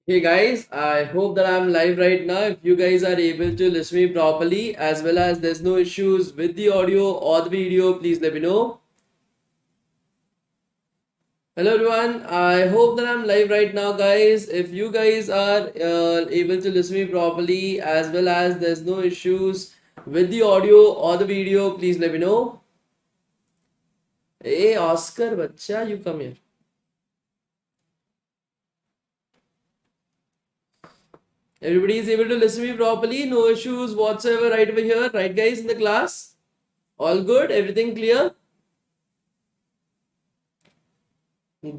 Hey guys, I hope that I'm live right now. If you guys are able to listen me properly, as well as there's no issues with the audio or the video, please let me know. Hello everyone, I hope that I'm live right now, guys. If you guys are able to listen me properly, as well as there's no issues with the audio or the video, please let me know. Hey Oscar, bacha, you come here. Everybody is able to listen me properly, no issues whatsoever right over here, right guys in the class? All good, everything clear?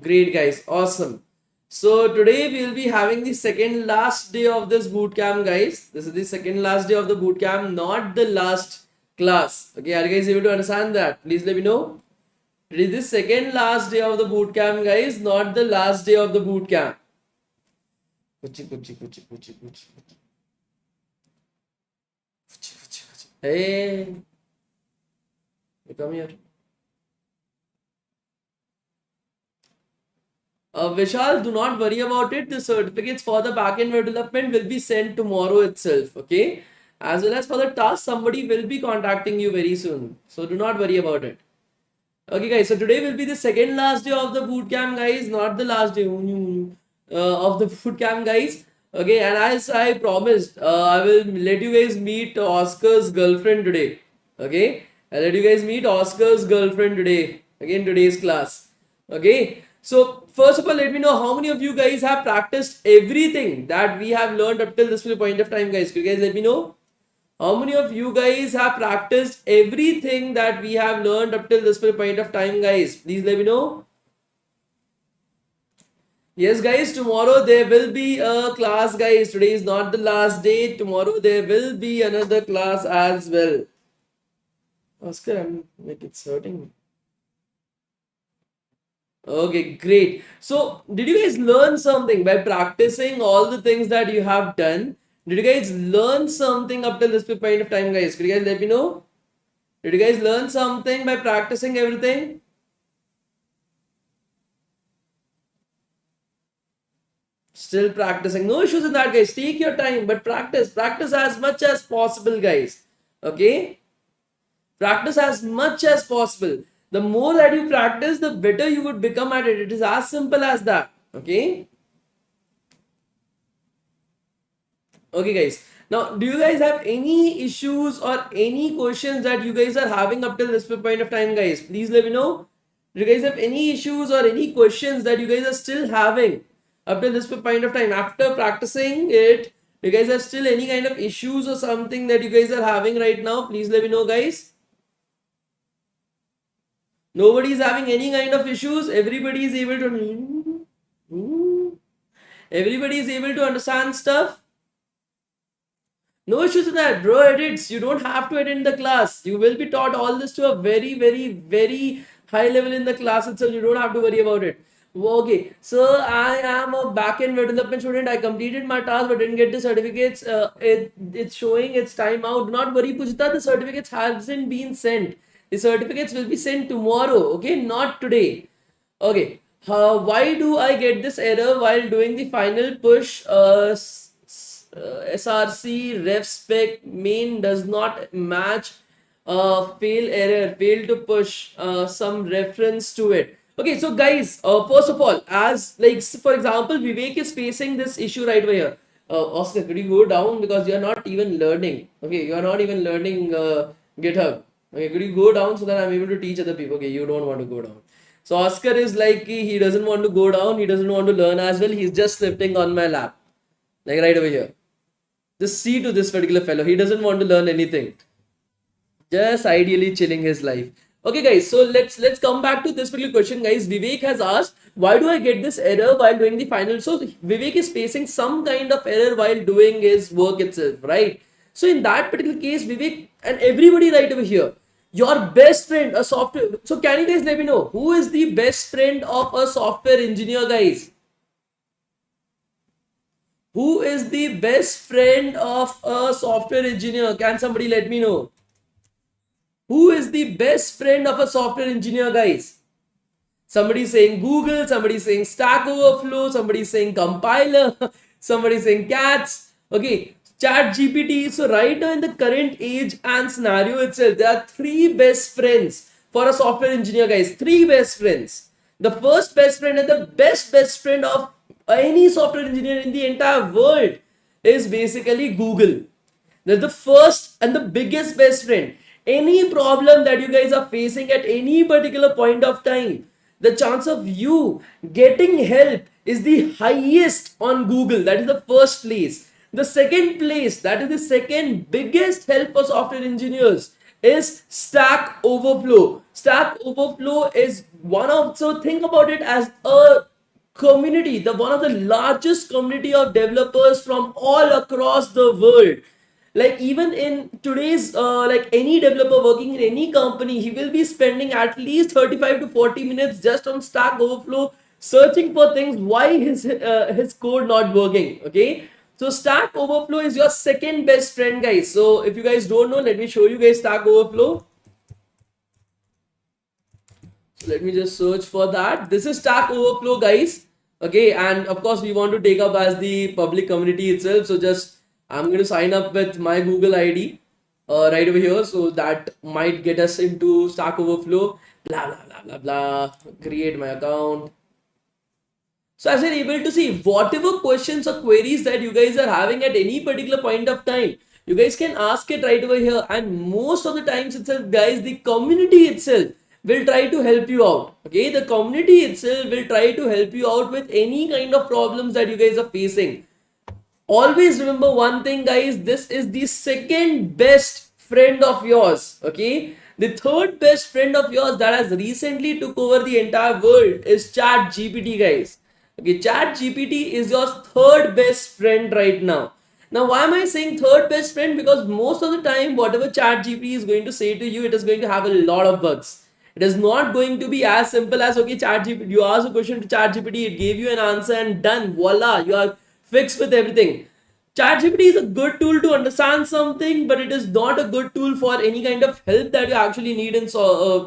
Great guys, awesome. So today we'll be having the second last day of this boot camp, guys. This is the second last day of the boot camp, not the last class. Okay, are you guys able to understand that? Please let me know. It is the second last day of the boot camp, guys, not the last day of the boot camp. Kuchi, kuchi, kuchi, kuchi, kuchi, kuchi. Hey, you come here. Vishal, do not worry about it. The certificates for the backend web development will be sent tomorrow itself. Okay. As well as for the task, somebody will be contacting you very soon. So do not worry about it. Okay, guys. So today will be the second last day of the boot camp, guys. Not the last day of the boot camp, guys. Okay. And as I promised, I will let you guys meet Oscar's girlfriend today. Okay. I'll let you guys meet Oscar's girlfriend today. Again, today's class. Okay. So first of all, let me know how many of you guys have practiced everything that we have learned up till this point of time, guys. Could you guys let me know? How many of you guys have practiced everything that we have learned up till this point of time, guys? Please let me know. Yes, guys, tomorrow there will be a class, guys. Today is not the last day. Tomorrow there will be another class as well. Oscar, I'm like it's hurting me. Okay, great. So, did you guys learn something by practicing all the things that you have done? Did you guys learn something up till this point of time, guys? Could you guys let me know? Did you guys learn something by practicing everything? Still practicing. No issues in that, guys. Take your time, but practice. Practice as much as possible, guys. Okay? Practice as much as possible. The more that you practice, the better you would become at it. It is as simple as that. Okay? Okay, guys. Now, do you guys have any issues or any questions that you guys are having up till this point of time, guys? Please let me know. Do you guys have any issues or any questions that you guys are still having up till this point of time? After practicing it, do you guys have still any kind of issues or something that you guys are having right now? Please let me know, guys. Nobody is having any kind of issues. Everybody is able to. Everybody is able to understand stuff. No issues in that, bro. Edits. You don't have to attend the class. You will be taught all this to a very, very, very high level in the class itself. You don't have to worry about it. Okay, so I am a backend web development student. I completed my task but didn't get the certificates. It's showing its time out. Do not worry, Pujita. The certificates hasn't been sent. The certificates will be sent tomorrow. Okay, not today. Okay. Why do I get this error while doing the final push? SRC ref spec main does not match fail to push some reference to it. Okay, so guys, first of all, as like for example, Vivek is facing this issue right over here. Oscar, could you go down because you are not even learning? Okay, you are not even learning GitHub. Okay, could you go down so that I'm able to teach other people? Okay, you don't want to go down. So Oscar is like he doesn't want to go down. He doesn't want to learn as well. He's just sitting on my lap, like right over here. Just see to this particular fellow. He doesn't want to learn anything. Just ideally chilling his life. Okay, guys. So let's come back to this particular question, guys. Vivek has asked, why do I get this error while doing the final? So Vivek is facing some kind of error while doing his work itself, right? So in that particular case, Vivek and everybody right over here, your best friend, a software. So can you guys let me know who is the best friend of a software engineer, guys? Who is the best friend of a software engineer? Can somebody let me know? Who is the best friend of a software engineer, guys? Somebody saying Google, somebody saying Stack Overflow, somebody saying compiler, Somebody saying cats. Okay, chat GPT. So right now in the current age and scenario itself, there are three best friends for a software engineer, guys. Three best friends. The first best friend and the best friend of any software engineer in the entire world is basically Google. They're the first and the biggest best friend. Any problem that you guys are facing at any particular point of time, the chance of you getting help is the highest on Google. That is the first place. The second place, that is the second biggest help for software engineers, is Stack Overflow. Stack Overflow is one of, so think about it as a community, the one of the largest community of developers from all across the world. Like even in today's like any developer working in any company, he will be spending at least 35 to 40 minutes just on Stack Overflow searching for things why his code not working. Okay, so Stack Overflow is your second best friend, guys. So if you guys don't know, let me show you guys Stack Overflow. So let me just search for that. This is Stack Overflow, guys. Okay, and of course we want to take up as the public community itself. So just I'm going to sign up with my Google ID right over here. So that might get us into Stack Overflow. Blah blah blah blah blah. Create my account. So as you're able to see, whatever questions or queries that you guys are having at any particular point of time, you guys can ask it right over here. And most of the times itself, guys, the community itself will try to help you out. Okay, the community itself will try to help you out with any kind of problems that you guys are facing. Always remember one thing, guys, this is the second best friend of yours. Okay, the third best friend of yours that has recently took over the entire world is Chat GPT, guys. Okay, Chat GPT is your third best friend right now. Now, why am I saying third best friend? Because most of the time, whatever Chat GPT is going to say to you, it is going to have a lot of bugs. It is not going to be as simple as, okay, Chat GPT, you ask a question to Chat GPT, it gave you an answer and done, voila, you are fixed with everything. ChatGPT is a good tool to understand something, but it is not a good tool for any kind of help that you actually need in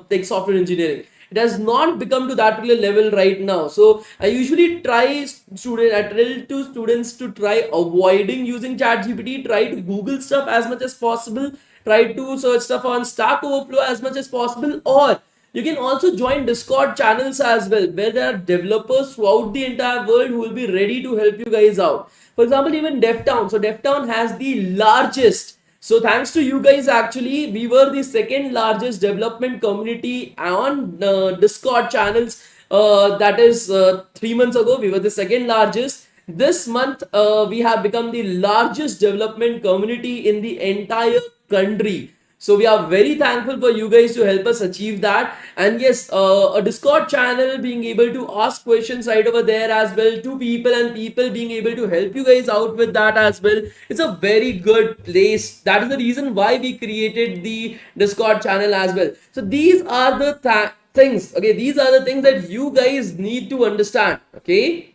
like software engineering. It has not become to that particular level right now. So I usually try I tell to students to try avoiding using ChatGPT. Try to Google stuff as much as possible. Try to search stuff on Stack Overflow as much as possible, or you can also join Discord channels as well, where there are developers throughout the entire world who will be ready to help you guys out. For example, even DevTown. So DevTown has the largest. So thanks to you guys, actually, we were the second largest development community on Discord channels. That is 3 months ago, we were the second largest. This month, we have become the largest development community in the entire country. So we are very thankful for you guys to help us achieve that. And yes, a Discord channel, being able to ask questions right over there as well to people, and people being able to help you guys out with that as well. It's a very good place. That is the reason why we created the Discord channel as well. So these are the things. Okay, these are the things that you guys need to understand. Okay.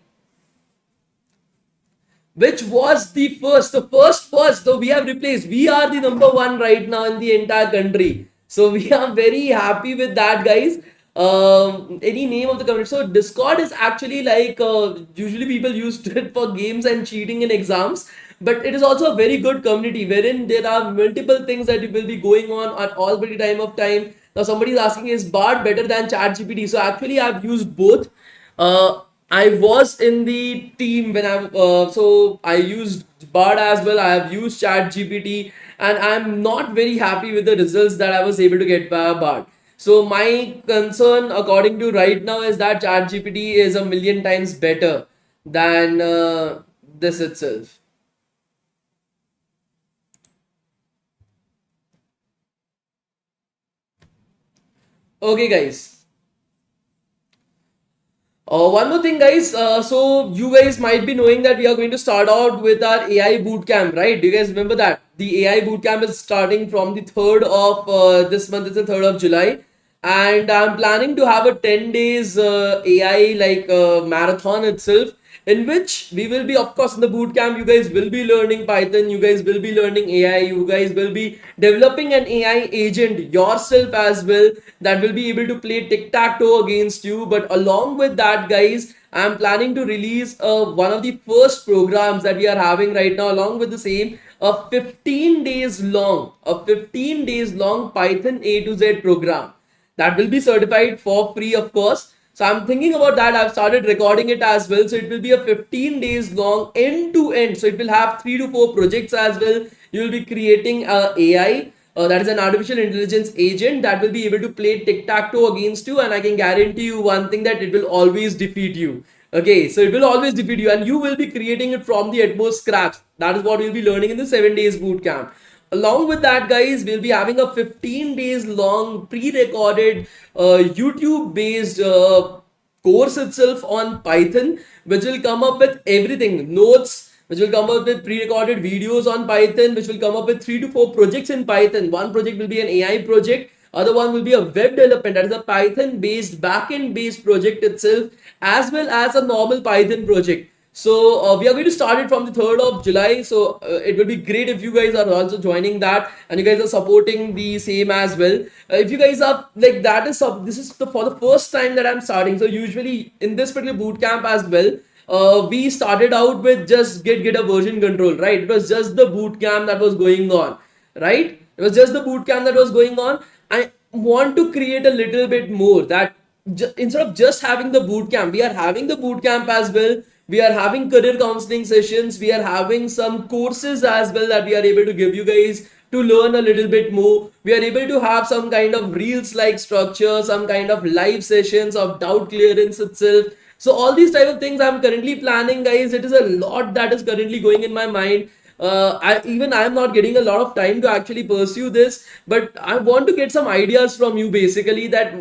Which was the first? The first was, so we have replaced. We are the number one right now in the entire country. So we are very happy with that, guys. Any name of the community? So Discord is actually like usually people use it for games and cheating in exams, but it is also a very good community wherein there are multiple things that will be going on at all the time of time. Now somebody is asking, is Bard better than ChatGPT? So actually I've used both. I was in the team when so I used Bard as well. I have used Chat GPT, and I'm not very happy with the results that I was able to get via Bard. So my concern, according to right now, is that Chat GPT is a million times better than this itself. Okay, guys. One more thing, guys. So you guys might be knowing that we are going to start out with our AI bootcamp, right? Do you guys remember that? The AI bootcamp is starting from the 3rd of this month. It's the 3rd of July. And I'm planning to have a 10 days AI like marathon itself, in which we will be, of course, in the boot camp, you guys will be learning Python, you guys will be learning AI, you guys will be developing an AI agent yourself as well that will be able to play tic-tac-toe against you. But along with that, guys, I'm planning to release one of the first programs that we are having right now, along with the same, a 15 days long Python A to Z program that will be certified for free, of course. So I'm thinking about that. I've started recording it as well. So it will be a 15 days long end to end. So it will have 3 to 4 projects as well. You will be creating a AI. That is an artificial intelligence agent that will be able to play tic-tac-toe against you, and I can guarantee you one thing, that it will always defeat you. Okay, so it will always defeat you, and you will be creating it from the utmost scratch. That is what we'll be learning in the 7 days boot camp. Along with that, guys, we'll be having a 15 days long pre-recorded YouTube based course itself on Python, which will come up with everything, notes, which will come up with pre-recorded videos on Python, which will come up with 3 to 4 projects in Python. One project will be an AI project, other one will be a web development, that is a Python based backend based project itself, as well as a normal Python project. So we are going to start it from the 3rd of July. So it will be great if you guys are also joining that, and you guys are supporting the same as well. If you guys are like that, this is for the first time that I'm starting. So usually in this particular boot camp as well, we started out with just get a version control, right? It was just the boot camp that was going on, right? It was just the boot camp that was going on. I want to create a little bit more, that instead of just having the boot camp, we are having the boot camp as well. We are having career counseling sessions. We are having some courses as well that we are able to give you guys to learn a little bit more. We are able to have some kind of reels like structure, some kind of live sessions of doubt clearance itself. So all these type of things I'm currently planning, guys. It is a lot that is currently going in my mind. I'm not getting a lot of time to actually pursue this, but I want to get some ideas from you, basically, that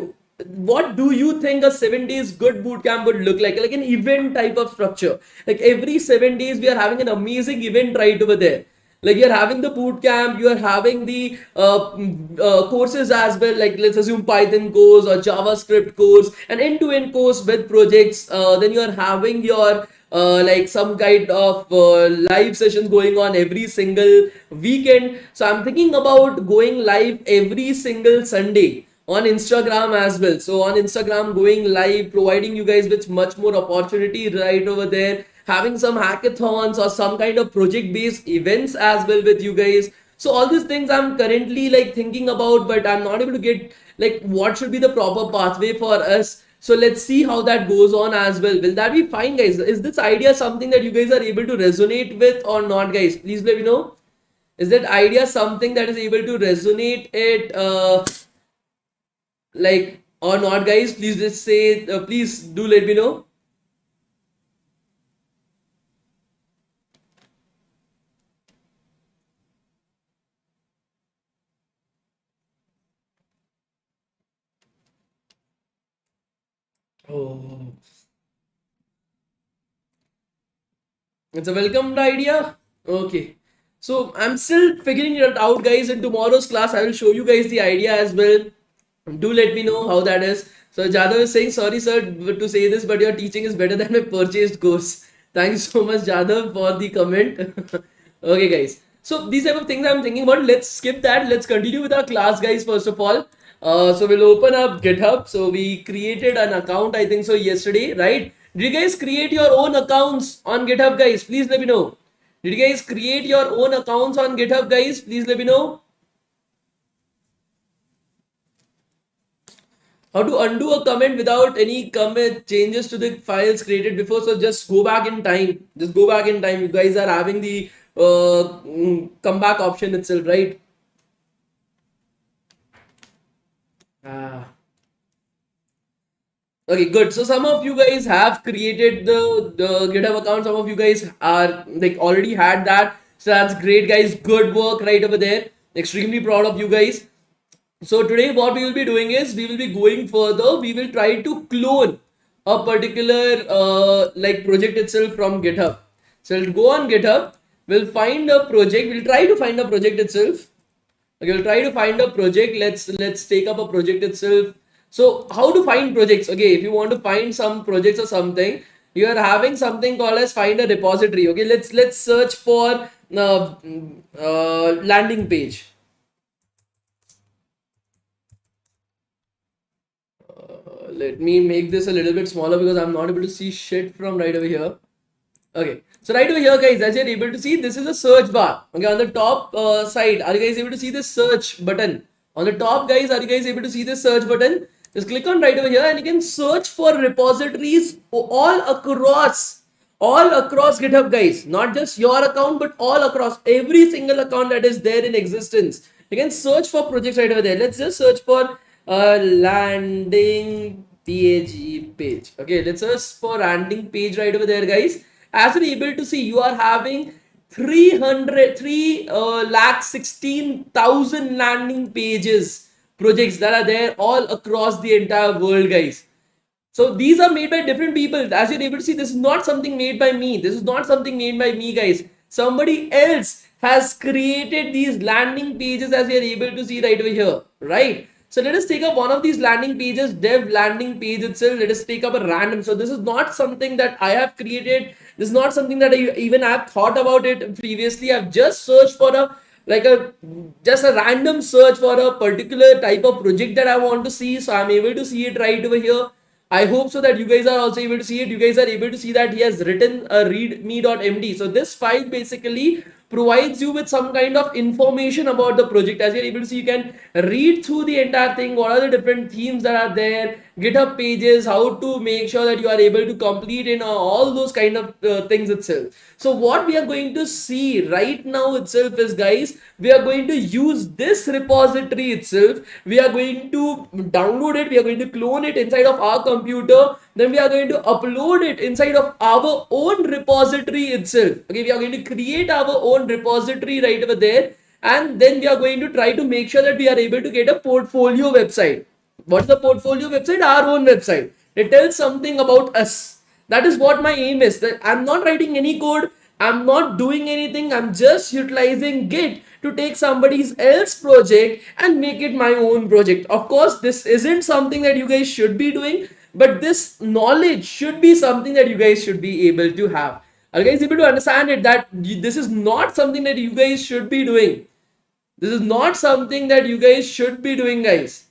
what do you think a 7 days good boot camp would look like an event type of structure. Like every 7 days we are having an amazing event right over there. Like you're having the boot camp, you are having the courses as well, like let's assume Python course or JavaScript course, an end-to-end course with projects. Then you're having your like some kind of live sessions going on every single weekend. So I'm thinking about going live every single Sunday on Instagram as well. So on Instagram, going live, providing you guys with much more opportunity right over there, having some hackathons or some kind of project based events as well with you guys. So all these things I'm currently like thinking about, but I'm not able to get like what should be the proper pathway for us. So let's see how that goes on as well. Will that be fine, guys? Is this idea something that you guys are able to resonate with or not, guys? Please let me know. Is that idea something that is able to resonate it like or not, guys? Please just say, please do let me know. Oh, it's a welcomed idea. Okay. So I'm still figuring it out, guys. In tomorrow's class, I will show you guys the idea as well. Do let me know how that is. So Jadhav is saying, sorry sir to say this, but your teaching is better than my purchased course. Thanks so much, Jadhav, for the comment. Okay, guys. So these type of things I'm thinking about. Let's skip that. Let's continue with our class, guys. First of all, so we'll open up GitHub. So we created an account, I think so, yesterday, right? Did you guys create your own accounts on GitHub, guys? Please let me know. Did you guys create your own accounts on GitHub, guys? Please let me know. How to undo a comment without any comment changes to the files created before. So just go back in time. Just go back in time. You guys are having the comeback option itself, right? Ah. Okay, good. So some of you guys have created the GitHub account. Some of you guys are like already had that. So that's great, guys. Good work right over there. Extremely proud of you guys. So today what we will be doing is we will be going further. We will try to clone a particular like project itself from GitHub. So we'll go on GitHub. We'll find a project. We'll try to find a project itself. Okay, we'll try to find a project. Let's take up a project itself. So how to find projects? Okay, if you want to find some projects or something, you are having something called as find a repository. Okay, let's search for landing page. let me make this a little bit smaller because I'm not able to see shit from right over here. Okay, so right over here, guys, as you're able to see, this is a search bar. Okay, on the top side, are you guys able to see this search button? On the top, guys, are you guys able to see this search button? Just click on right over here and you can search for repositories all across GitHub, guys. Not just your account, but all across every single account that is there in existence. You can search for projects right over there. Let's just search for a landing page. Okay, let's search for landing page right over there, guys. As you're able to see, you are having 316,000 landing pages projects that are there all across the entire world, guys. So these are made by different people. As you're able to see, this is not something made by me. This is not something made by me, guys. Somebody else has created these landing pages, as you're able to see right over here, right? So let us take up one of these landing pages, dev landing page itself. Let us take up a random. So this is not something that I have created. This is not something that I even have thought about it previously. I've just searched for just a random search for a particular type of project that I want to see. So I'm able to see it right over here. I hope so that you guys are also able to see it. You guys are able to see that he has written a readme.md. So this file basically provides you with some kind of information about the project. As you're able to see, you can read through the entire thing. What are the different themes that are there, GitHub pages, how to make sure that you are able to complete in all those kind of things itself. So what we are going to see right now itself is, guys, we are going to use this repository itself. We are going to download it. We are going to clone it inside of our computer. Then we are going to upload it inside of our own repository itself. Okay, we are going to create our own repository right over there. And then we are going to try to make sure that we are able to get a portfolio website. What's the portfolio website? Our own website. It tells something about us. That is what my aim is. That I'm not writing any code. I'm not doing anything. I'm just utilizing Git to take somebody else's project and make it my own project. Of course, this isn't something that you guys should be doing, but this knowledge should be something that you guys should be able to have. Are you guys able to understand it? That this is not something that you guys should be doing. This is not something that you guys should be doing, guys.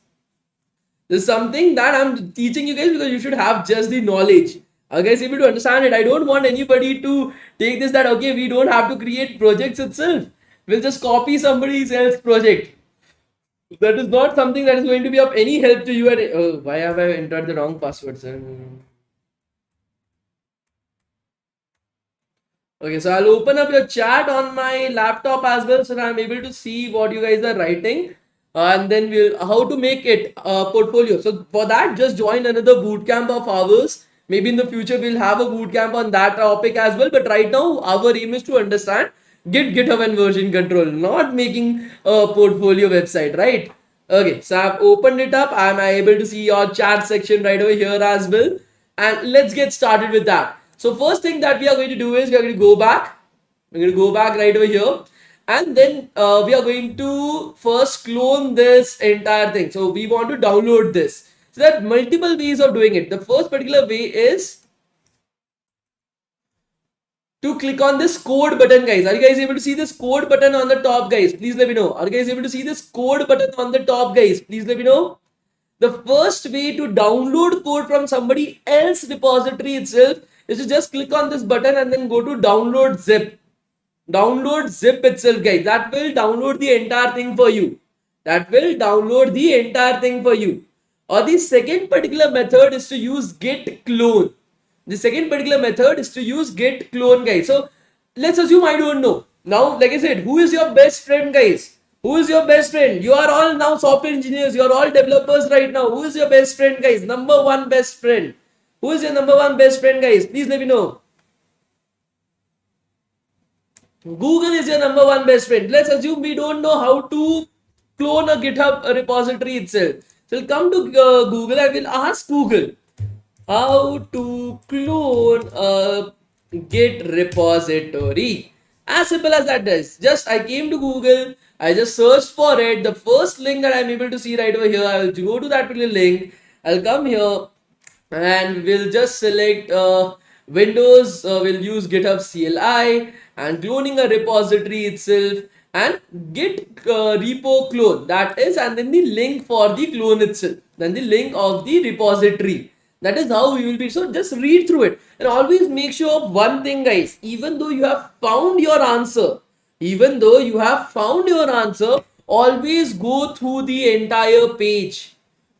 This is something that I'm teaching you guys because you should have just the knowledge. Are you guys able to understand it? I don't want anybody to take this that, okay, we don't have to create projects itself. We'll just copy somebody else's project. That is not something that is going to be of any help to you. And why have I entered the wrong password, sir? Okay, so I'll open up your chat on my laptop as well, so that I'm able to see what you guys are writing. And then we'll how to make it a portfolio. So for that, just join another bootcamp of ours. Maybe in the future we'll have a bootcamp on that topic as well. But right now, our aim is to understand GitHub and version control, not making a portfolio website, right? Okay, so I've opened it up. I'm able to see your chat section right over here as well. And let's get started with that. So first thing that we are going to do is we are going to go back. We're going to go back right over here. And then we are going to first clone this entire thing. So we want to download this. So there are multiple ways of doing it. The first particular way is to click on this code button, guys. Are you guys able to see this code button on the top, guys? Please let me know. Are you guys able to see this code button on the top, guys? Please let me know. The first way to download code from somebody else's repository itself is to just click on this button and then go to download zip. Download zip itself, guys. That will download the entire thing for you. That will download the entire thing for you. Or the second particular method is to use git clone. The second particular method is to use git clone, guys. So let's assume I don't know. Now, like I said, who is your best friend, guys? Who is your best friend? You are all now software engineers. You are all developers right now. Who is your best friend, guys? Number one best friend. Who is your number one best friend, guys? Please let me know. Google is your number one best friend. Let's assume we don't know how to clone a GitHub repository itself. So we'll come to Google and we'll ask Google how to clone a Git repository. As simple as that is. Just I came to Google, I just searched for it. The first link that I'm able to see right over here, I will go to that particular link. I'll come here and we'll just select Windows. We'll use GitHub CLI and cloning a repository itself. and git repo clone, that is, and then the link for the clone itself, then the link of the repository. That is how we will be. So just read through it and always make sure of one thing, guys. Even though you have found your answer, even though you have found your answer, always go through the entire page.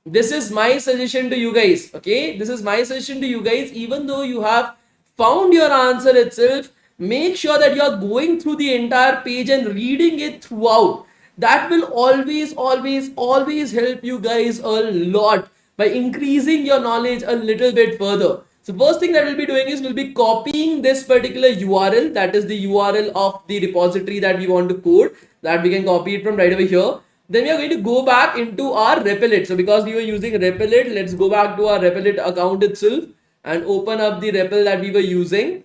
This is my suggestion to you guys. Okay, this is my suggestion to you guys. Even though you have found your answer itself, make sure that you are going through the entire page and reading it throughout. That will always help you guys a lot by increasing your knowledge a little bit further. So first thing that we'll be doing is we'll be copying this particular URL, that is the URL of the repository that we want to code, that we can copy it from right over here. Then we are going to go back into our Replit. So because we were using Replit, let's go back to our Replit account itself and open up the REPL that we were using.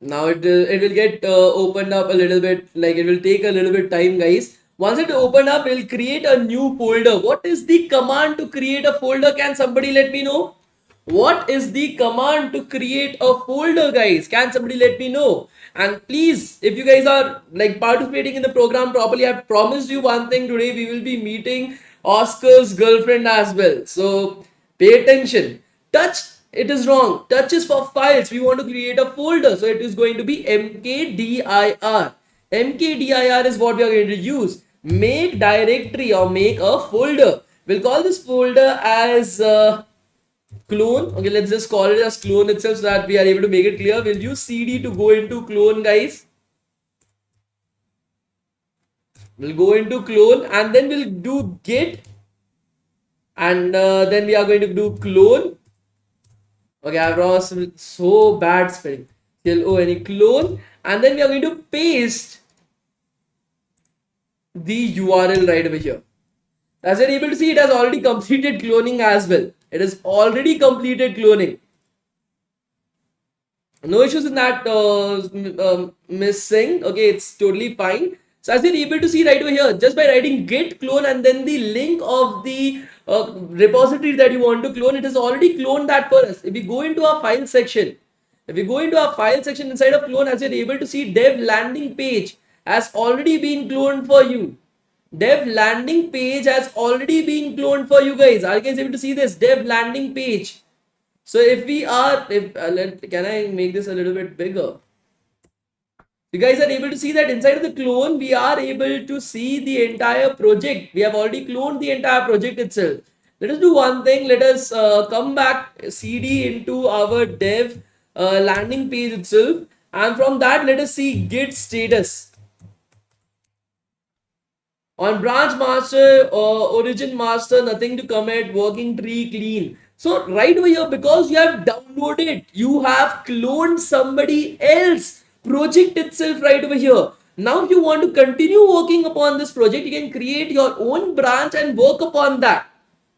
Now it will get opened up a little bit, like it will take a little bit time, guys. Once it open up, we'll create a new folder. What is the command to create a folder? Can somebody let me know? What is the command to create a folder, guys? Can somebody let me know? And please, if you guys are like participating in the program properly, I've promised you one thing today. We will be meeting Oscar's girlfriend as well. So pay attention. Touch, it is wrong. Touch is for files. We want to create a folder. So it is going to be mkdir. Mkdir is what we are going to use. Make directory or make a folder. We'll call this folder as clone. Okay, let's just call it as clone itself so that we are able to make it clear. We'll use cd to go into clone, guys. We'll go into clone and then we'll do git and then we are going to do clone. Okay, I've lost so bad spelling. Clone clone, and then we are going to paste the URL right over here. As you're able to see, it has already completed cloning as well. It has already completed cloning. No issues in that missing. Okay, it's totally fine. So as you're able to see right over here, just by writing git clone and then the link of the repository that you want to clone, it has already cloned that for us. If we go into our file section, inside of clone, as you're able to see, dev landing page has already been cloned for you. Dev landing page has already been cloned for you guys. Are you guys able to see this? Dev landing page. So if we are, can I make this a little bit bigger? You guys are able to see that inside of the clone, we are able to see the entire project. We have already cloned the entire project itself. Let us do one thing. Let us come back cd into our dev landing page itself. And from that, let us see git status. On branch master or origin master, nothing to commit, working tree clean. So right over here, because you have downloaded, you have cloned somebody else project itself right over here. Now if you want to continue working upon this project, you can create your own branch and work upon that.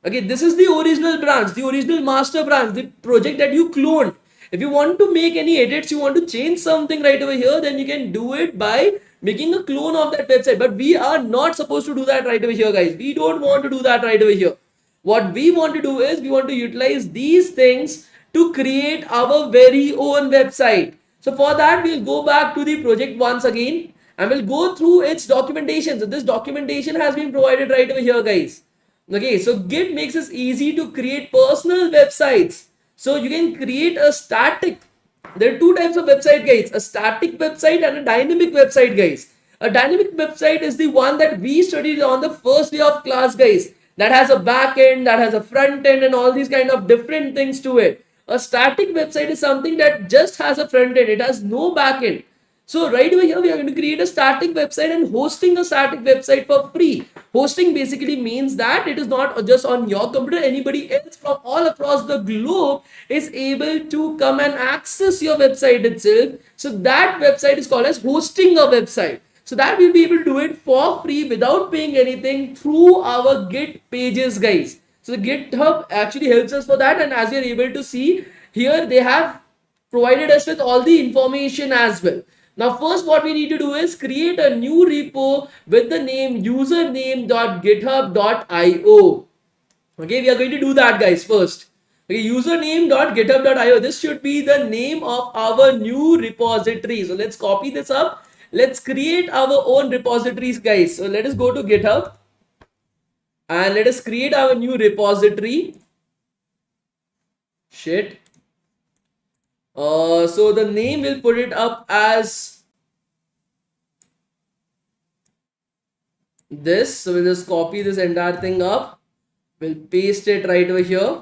Okay, this is the original branch, the original master branch, the project that you cloned. If you want to make any edits, you want to change something right over here, then you can do it by making a clone of that website. But we are not supposed to do that right over here, guys. We don't want to do that right over here. What we want to do is we want to utilize these things to create our very own website. So for that, we'll go back to the project once again and we'll go through its documentation. So this documentation has been provided right over here, guys. Okay, so Git makes it easy to create personal websites. So you can create a static. There are two types of website, guys. A static website and a dynamic website, guys. A dynamic website is the one that we studied on the first day of class, guys. That has a back end, that has a front end and all these kind of different things to it. A static website is something that just has a front end. It has no back end. So right over here, we are going to create a static website and hosting a static website for free. Hosting basically means that it is not just on your computer. Anybody else from all across the globe is able to come and access your website itself. So that website is called as hosting a website. So that we'll be able to do it for free without paying anything through our Git pages, guys. So the GitHub actually helps us for that. And as you're able to see here, they have provided us with all the information as well. Now, first what we need to do is create a new repo with the name username.github.io. Okay, we are going to do that, guys, first. Okay, username.github.io. This should be the name of our new repository. So let's copy this up let's create our own repositories, guys. So let us go to GitHub and let us create our new repository. Shit. So the name will put it up as this. So we'll just copy this entire thing up. We'll paste it right over here.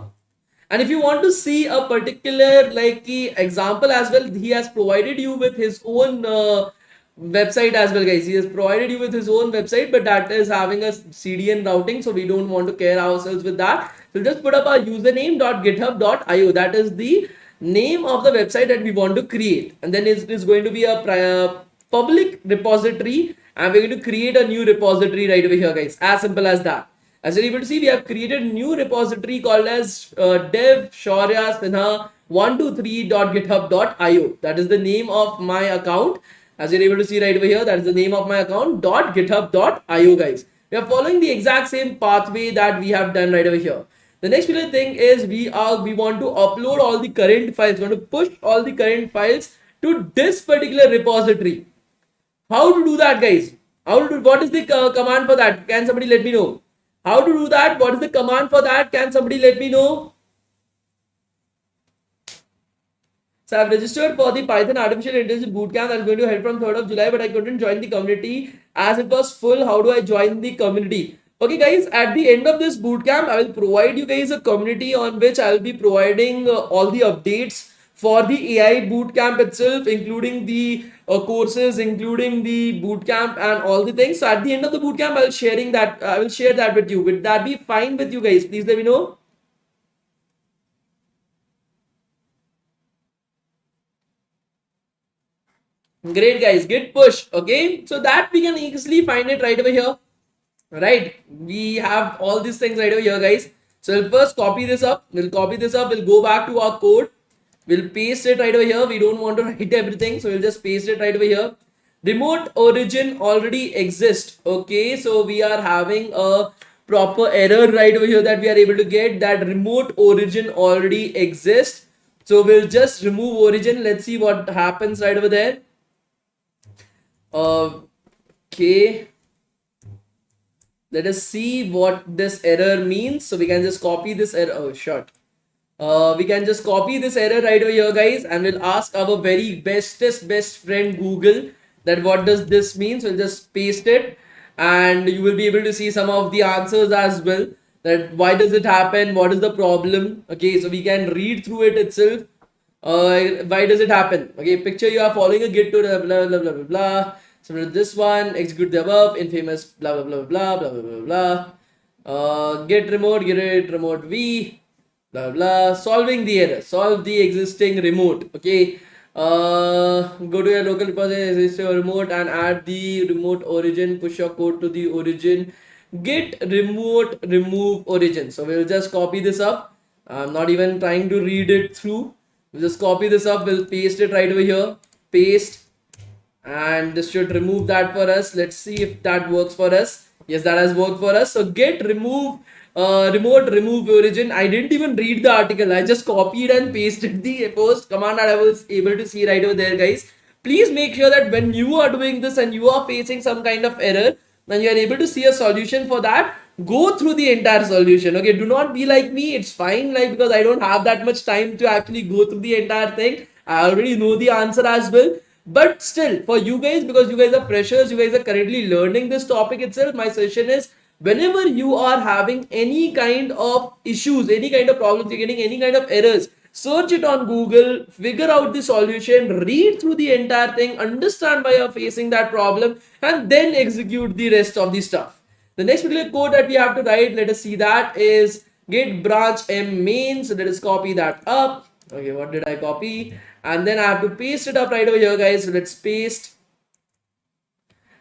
And if you want to see a particular like example as well, he has provided you with his own website as well, guys. He has provided you with his own website, but that is having a CDN routing, so we don't want to care ourselves with that. So just put up our username.github.io. That is the name of the website that we want to create, and then it is going to be a public repository, and we're going to create a new repository right over here, guys. As simple as that. As you're able to see, we have created a new repository called as dev.shaurya.123.github.io. That is the name of my account. As you're able to see right over here, that is the name of my account, .github.io, guys. We are following the exact same pathway that we have done right over here. The next little thing is we want to upload all the current files. We want to push all the current files to this particular repository. How to do that, guys? What is the command for that? Can somebody let me know? How to do that? What is the command for that? Can somebody let me know? So I've registered for the Python Artificial Intelligence Bootcamp that's going to help from 3rd of July, but I couldn't join the community as it was full. How do I join the community? Okay, guys, at the end of this bootcamp, I will provide you guys a community on which I will be providing all the updates for the AI bootcamp itself, including the courses, including the bootcamp and all the things. So at the end of the bootcamp, I will share that with you. Would that be fine with you guys? Please let me know. Great, guys. Git push. Okay, so that we can easily find it right over here. Right, we have all these things right over here, guys. So we'll first copy this up. We'll go back to our code. We'll paste it right over here. We don't want to write everything, so we'll just paste it right over here. Remote origin already exists. Okay, so we are having a proper error right over here that we are able to get, that remote origin already exists. So we'll just remove origin. Let's see what happens right over there. Okay, let us see what this error means. So we can just copy this error. Oh, short. We can just copy this error right over here, guys, and we'll ask our very best friend Google that what does this mean. So we'll just paste it, and you will be able to see some of the answers as well, that why does it happen, what is the problem. Okay, so we can read through it itself. Why does it happen? Okay, picture you are following a git to blah blah blah blah blah blah. So this one, execute the above infamous blah blah blah blah blah blah blah blah. Get remote v blah blah. Solving the error, solve the existing remote. Okay, go to your local repository, register your remote, and add the remote origin. Push your code to the origin. Git remote remove origin. So we'll just copy this up. I'm not even trying to read it through. We'll just copy this up. We'll paste it right over here. Paste. And this should remove that for us. Let's see if that works for us. Yes, that has worked for us. So git remove remote remove origin. I didn't even read the article. I just copied and pasted the first command that I was able to see right over there, guys. Please make sure that when you are doing this and you are facing some kind of error, then you are able to see a solution for that. Go through the entire solution. Okay, do not be like me. It's fine, like, because I don't have that much time to actually go through the entire thing. I already know the answer as well. But still, for you guys, because you guys are freshers, you guys are currently learning this topic itself, my suggestion is, whenever you are having any kind of issues, any kind of problems, you're getting any kind of errors, search it on Google, figure out the solution, read through the entire thing, understand why you're facing that problem, and then execute the rest of the stuff. The next particular code that we have to write, let us see that, is git branch m main. So let us copy that up. Okay, what did I copy? And then I have to paste it up right over here, guys. So let's paste.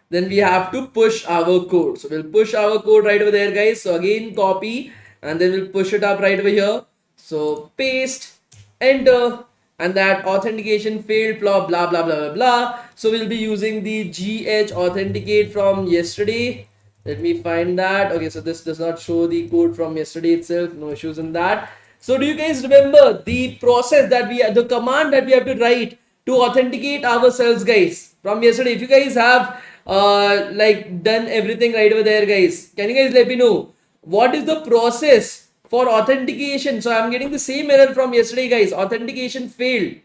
Then we have to push our code. So we'll push our code right over there, guys. So again, copy, and then we'll push it up right over here. So paste, enter, and that authentication failed, blah blah blah blah blah blah. So we'll be using the GH authenticate from yesterday. Let me find that. Okay, so this does not show the code from yesterday itself. No issues in that. So do you guys remember the process that the command that we have to write to authenticate ourselves, guys? from yesterday. If you guys have like done everything right over there, guys, can you guys let me know what is the process for authentication? So I'm getting the same error from yesterday, guys. Authentication failed.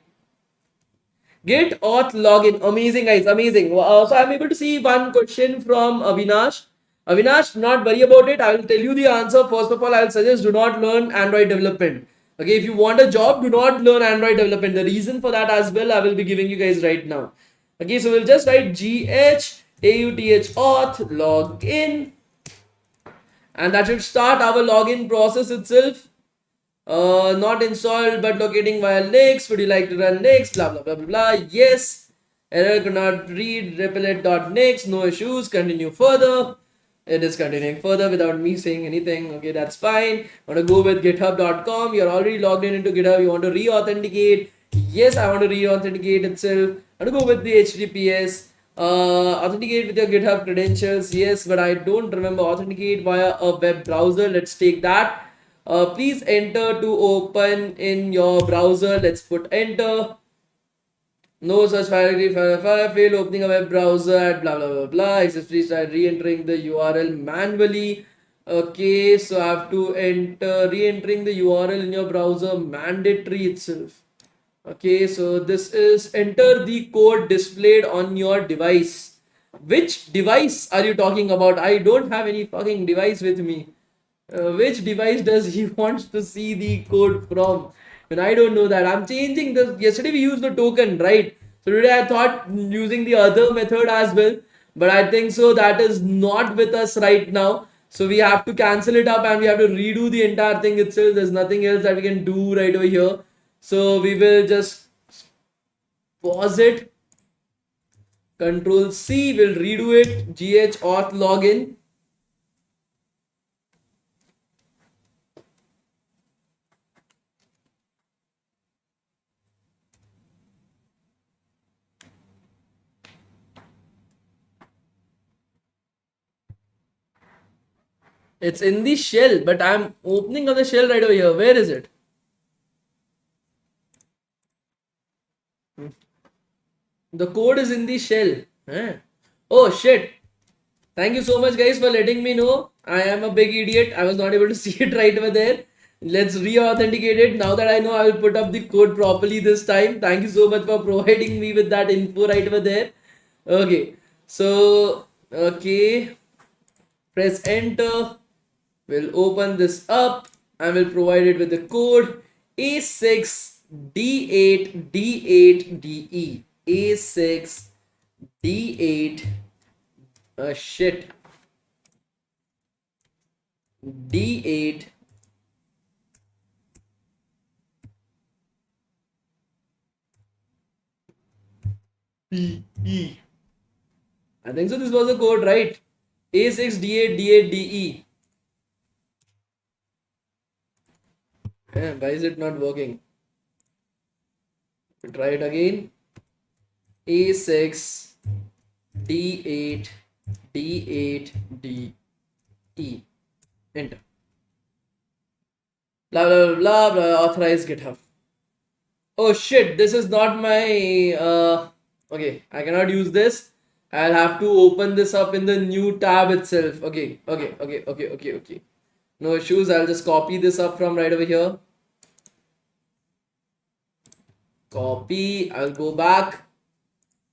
Git auth login. Amazing, guys. Amazing. So I'm able to see one question from Avinash. Avinash, not worry about it. I will tell you the answer. First of all, I'll suggest do not learn Android development. Okay, if you want a job, do not learn Android development. The reason for that as well, I will be giving you guys right now. Okay, so we'll just write GH auth login, and that should start our login process itself. Not installed but locating via next. Would you like to run next? Blah blah blah blah blah. Yes. Error could not read repellent.next. No issues. Continue further. It is continuing further without me saying anything. Okay, that's fine. Want to go with github.com. You're already logged in into GitHub. You want to re-authenticate. Yes, I want to re-authenticate itself. I want to go with the HTTPS. Authenticate with your GitHub credentials. Yes, but I don't remember authenticate via a web browser. Let's take that. Please enter to open in your browser. Let's put enter. No such file fail opening a web browser at blah blah blah blah. Access please try re-entering the URL manually. Okay, so I have to enter re-entering the URL in your browser mandatory itself. Okay, so this is enter the code displayed on your device. Which device are you talking about? I don't have any fucking device with me. Which device does he want to see the code from? And I don't know that. I'm changing this. Yesterday we used the token, right? So today I thought using the other method as well, but I think so that is not with us right now. So we have to cancel it up and we have to redo the entire thing itself. There's nothing else that we can do right over here. So we will just pause it. Control C will redo it. GH auth login. It's in the shell, but I'm opening up the shell right over here. Where is it? The code is in the shell. Oh shit. Thank you so much guys for letting me know. I am a big idiot. I was not able to see it right over there. Let's re-authenticate it. Now that I know, I will put up the code properly this time. Thank you so much for providing me with that info right over there. Okay. So, okay. Press enter. We'll open this up and we'll provide it with the code A6D8D8DE. A6D8 shit D8 PE. I think so this was the code, right? A6D8D8DE. Why is it not working? Try it again. A6D8D8DE. Enter. Blah blah blah blah. Authorize GitHub. Oh shit! This is not my. Okay, I cannot use this. I'll have to open this up in the new tab itself. Okay. No issues. I'll just copy this up from right over here. Copy. I'll go back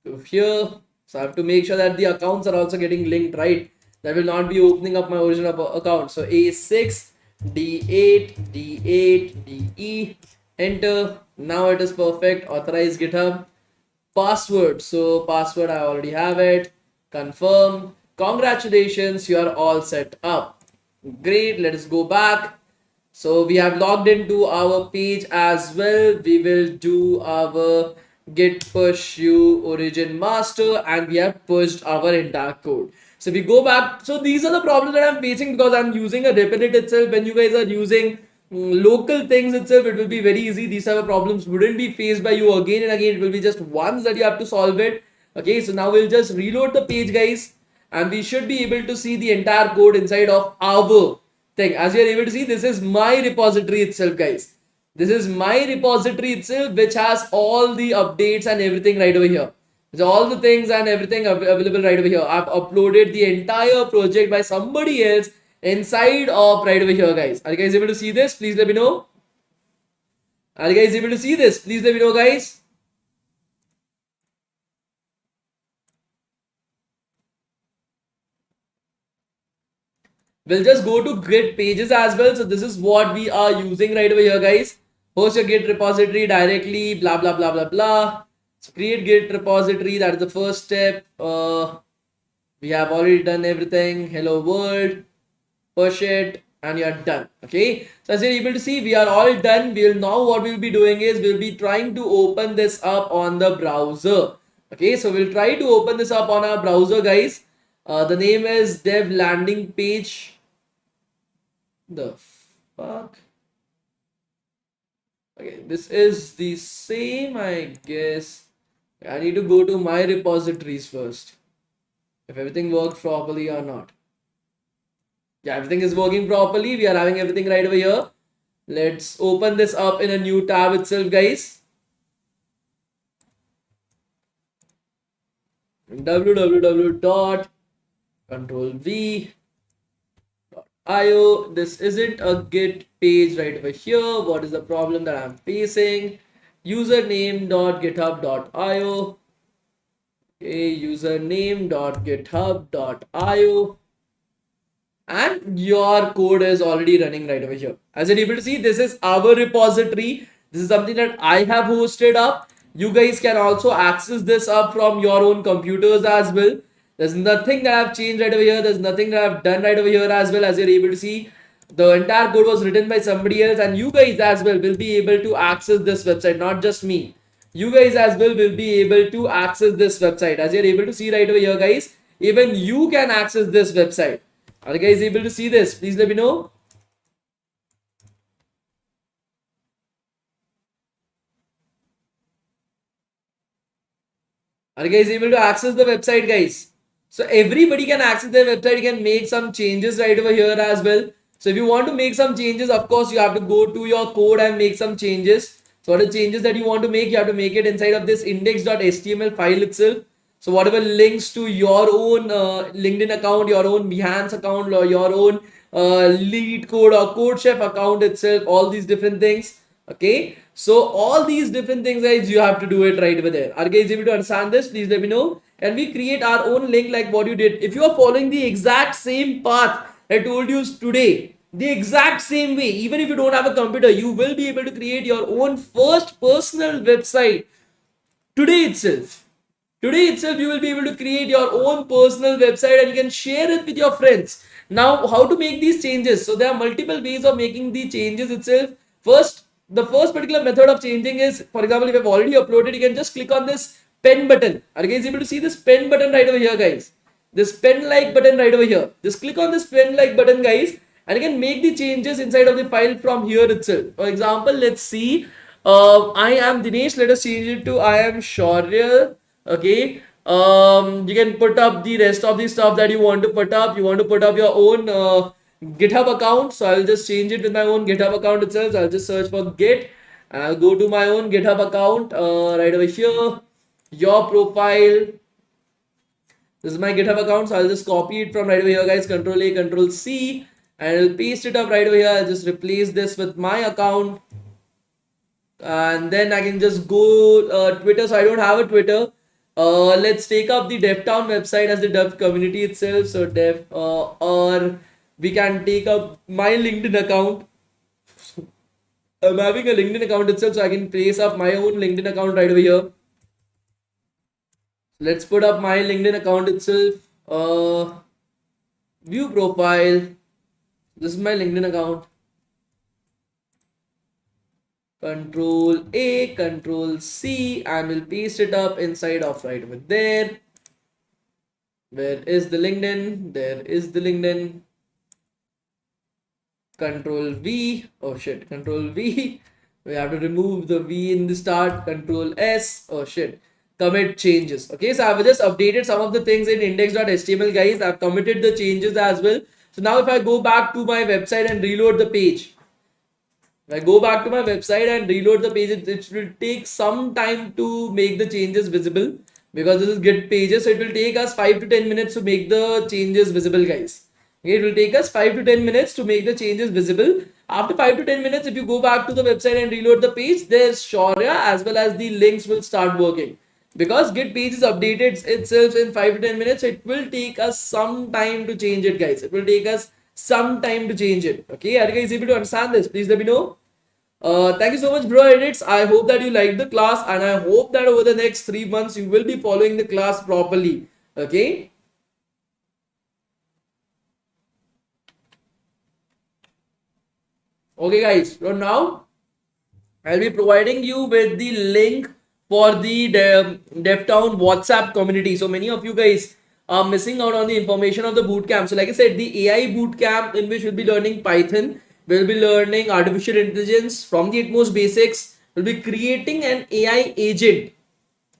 to here. So I have to make sure that the accounts are also getting linked, right? That will not be opening up my original account. So A6D8D8DE. Enter. Now it is perfect. Authorize GitHub. Password. So password I already have it. Confirm. Congratulations, you are all set up. Great. Let us go back. So we have logged into our page as well. We will do our git push u origin master and we have pushed our entire code. So if we go back, so these are the problems that I'm facing because I'm using a replicator itself. When you guys are using local things itself, it will be very easy. These type of problems wouldn't be faced by you again and again. It will be just once that you have to solve it. Okay, so now we'll just reload the page, guys, and we should be able to see the entire code inside of our thing. As you are able to see, this is my repository itself, guys. This is my repository itself, which has all the updates and everything right over here. So all the things and everything available right over here. I've uploaded the entire project by somebody else inside of right over here, guys. Are you guys able to see this? Please let me know. Are you guys able to see this? Please let me know, guys. We'll just go to Git pages as well. So this is what we are using right over here, guys. Host your Git repository directly, blah, blah, blah, blah, blah. So create Git repository. That is the first step. We have already done everything. Hello world. Push it and you're done. Okay. So as you're able to see, we are all done. We'll now what we'll be doing is we'll be trying to open this up on the browser. Okay. So we'll try to open this up on our browser, guys. The name is dev landing page. The fuck? Okay, this is the same, I guess. I need to go to my repositories first. If everything works properly or not. Yeah, everything is working properly. We are having everything right over here. Let's open this up in a new tab itself, guys. www.control-v.io. This isn't a Git page right over here. What is the problem that I'm facing? Username.github.io. Okay, username.github.io. And your code is already running right over here. As you're able to see, this is our repository. This is something that I have hosted up. You guys can also access this up from your own computers as well. There's nothing that I've changed right over here. There's nothing that I've done right over here as well. As you're able to see, the entire code was written by somebody else, and you guys as well will be able to access this website, not just me. You guys as well will be able to access this website. As you're able to see right over here, guys, even you can access this website. Are you guys able to see this? Please let me know. Are you guys able to access the website, guys? So everybody can access their website. You can make some changes right over here as well. So if you want to make some changes, of course, you have to go to your code and make some changes. So what are the changes that you want to make? You have to make it inside of this index.html file itself. So whatever links to your own LinkedIn account, your own Behance account, or your own lead code or code chef account itself, all these different things. Okay, so all these different things, guys, you have to do it right over there. Are you guys able to understand this? Please let me know. Can we create our own link like what you did? If you are following the exact same path I told you today, the exact same way, even if you don't have a computer, you will be able to create your own first personal website today itself. Today itself, you will be able to create your own personal website and you can share it with your friends. Now, how to make these changes? So there are multiple ways of making the changes itself. First, the first particular method of changing is, for example, if I've already uploaded, you can just click on this pen button. Are you guys able to see this pen button right over here, guys? This pen like button right over here. Just click on this pen like button, guys, and you can make the changes inside of the file from here itself. For example, let's see. I am Dinesh. Let us change it to I am Shaurya. Okay. You can put up the rest of the stuff that you want to put up. You want to put up your own GitHub account. So I'll just change it with my own GitHub account itself. So I'll just search for Git and I'll go to my own GitHub account right over here. Your profile. This is my GitHub account. So I'll just copy it from right over here, guys. Control A, Control C, and I'll paste it up right over here. I'll just replace this with my account. And then I can just go Twitter. So I don't have a Twitter. Let's take up the DevTown website as the Dev community itself. So Dev, or we can take up my LinkedIn account. I'm having a LinkedIn account itself, so I can place up my own LinkedIn account right over here. Let's put up my LinkedIn account itself. View profile. This is my LinkedIn account. Control A, Control C, and we'll paste it up inside of right over there. Where is the LinkedIn? There is the LinkedIn. Control V. Oh shit. Control V. We have to remove the V in the start. Control S. Oh shit. Commit changes. Okay, so I've just updated some of the things in index.html, guys. I've committed the changes as well. So now if I go back to my website and reload the page, if I go back to my website and reload the page, it will take some time to make the changes visible. because this is Git pages. So it will take us 5 to 10 minutes to make the changes visible, guys. Okay, it will take us 5 to 10 minutes to make the changes visible. After 5 to 10 minutes, if you go back to the website and reload the page, there's Shaurya as well as the links will start working. Because Git page is updated itself in 5 to 10 minutes, it will take us some time to change it, guys. It will take us some time to change it. Okay, are you guys able to understand this? Please let me know. Thank you so much, bro. Edits. I hope that you liked the class, and I hope that over the next 3 months you will be following the class properly. Okay. Okay, guys. So now I'll be providing you with the link for the DevTown WhatsApp community. So many of you guys are missing out on the information of the bootcamp. So like I said, the AI bootcamp in which we'll be learning Python, we'll be learning artificial intelligence from the utmost basics. We'll be creating an AI agent.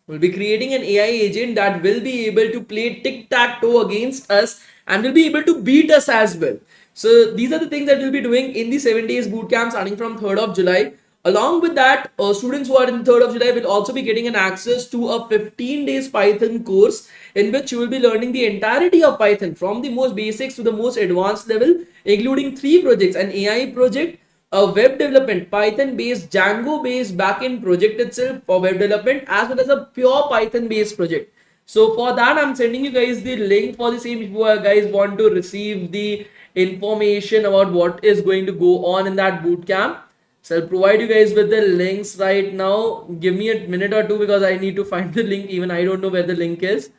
We'll be creating an AI agent that will be able to play tic-tac-toe against us and will be able to beat us as well. So these are the things that we'll be doing in the 7 days bootcamp starting from 3rd of July. Along with that, students who are in 3rd of July will also be getting an access to a 15 days Python course in which you will be learning the entirety of Python from the most basics to the most advanced level, including 3 projects: an AI project, a web development Python based Django based backend project itself for web development, as well as a pure Python based project. So for that, I'm sending you guys the link for the same if you guys want to receive the information about what is going to go on in that bootcamp. So I'll provide you guys with the links right now. Give me a minute or two because I need to find the link. Even I don't know where the link is.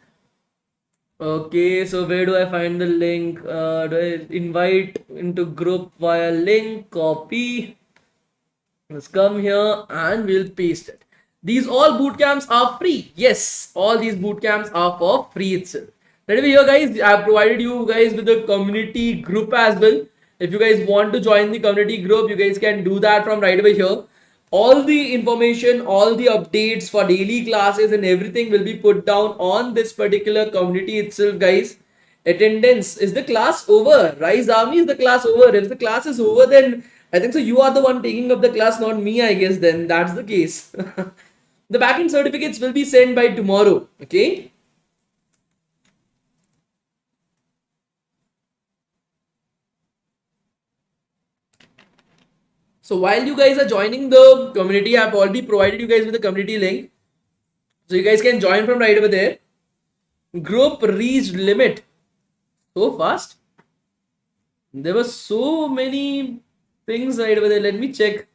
Okay, so where do I find the link? Do I invite into group via link? Copy. Let's come here and we'll paste it. These all bootcamps are free. Yes, all these bootcamps are for free itself. Anyway, here guys, I've provided you guys with a community group as well. If you guys want to join the community group, you guys can do that from right away here. All the information, all the updates for daily classes and everything will be put down on this particular community itself, guys. Attendance, is the class over? Rise Army, is the class over? If the class is over, then I think so you are the one taking up the class, not me, I guess. Then that's the case. The backend certificates will be sent by tomorrow. Okay. So while you guys are joining the community, I've already provided you guys with the community link. So you guys can join from right over there. Group reached limit. So fast. There were so many things right over there. Let me check.